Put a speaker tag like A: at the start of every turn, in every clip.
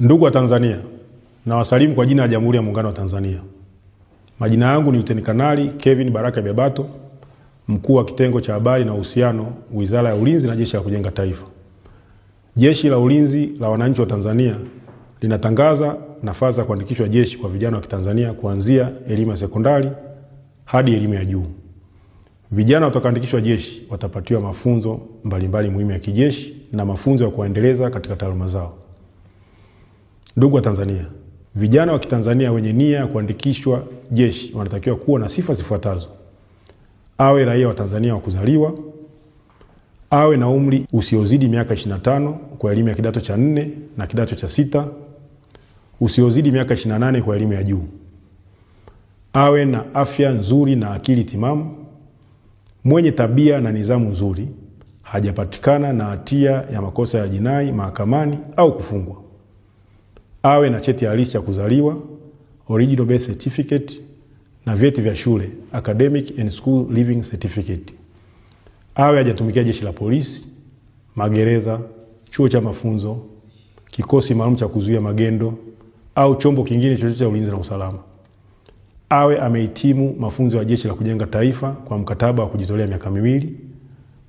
A: Ndugu wa Tanzania, na wasalimu kwa jina la Jamhuri ya Muungano wa Tanzania. Majina yangu ni Luteni Kanali Kevin Baraka Bebato, mkuu wa kitengo cha habari na uhusiano, Wizara ya Ulinzi na Jeshi la Kujenga Taifa. Jeshi la Ulinzi la Wananchi wa Tanzania linatangaza nafasi za kuandikishwa jeshi kwa vijana wa Kitanzania kuanzia elimu ya sekondari hadi elimu ya juu. Vijana watakaoandikishwa jeshi watapatiwa mafunzo mbalimbali muhimu ya kijeshi na mafunzo ya kuendeleza katika taaluma zao. Ndugu wa Tanzania, vijana wa Kitanzania wenye nia ya kuandikishwa jeshi wanatakiwa kuwa na sifa zifuatazo: awe raia wa Tanzania wa kuzaliwa, awe na umri usiozidi miaka 25 kwa elimu ya kidato cha 4 na kidato cha 6, usiozidi miaka 28 kwa elimu ya juu, awe na afya nzuri na akili timamu, mwenye tabia na nidhamu nzuri, hajapatikana na hatia ya makosa ya jinai mahakamani au kufungwa, awe na cheti halisi cha kuzaliwa, original birth certificate, na vyeti vya shule, academic and school living certificate, awe hajatumikia jeshi la polisi, magereza, chuo cha mafunzo, kikosi maalum cha kuzuia magendo au chombo kingine chochote cha ulinzi na usalama, awe amehitimu mafunzo ya Jeshi la Kujenga Taifa kwa mkataba wa kujitolea miaka 2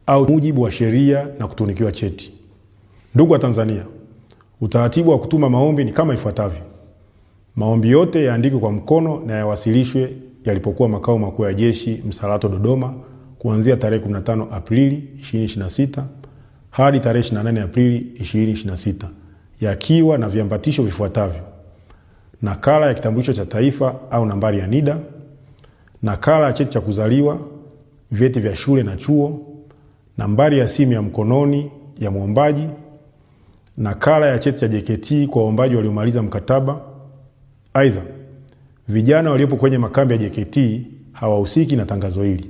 A: au mujibu wa sheria na kutunikiwa cheti. Ndugu wa Tanzania, utaratibu wa kutuma maombi ni kama ifuatavyo. Maombi yote yaandikwe kwa mkono na yawasilishwe yalipokuwa makao makuu ya jeshi Msalato, Dodoma, kuanzia tarehe 15 Aprili 2026 hadi tarehe 28 Aprili 2026, yakiwa na viambatisho vifuatavyo: nakala ya kitambulisho cha taifa au nambari ya NIDA, nakala ya cheti cha kuzaliwa, vyeti vya shule na chuo, nambari ya simu ya mkononi ya muombaji, nakala ya cheti cha JKT kwa waombaji waliomaliza mkataba. Aidha, vijana waliopo kwenye makambi ya JKT hawahusiki na tangazo hili.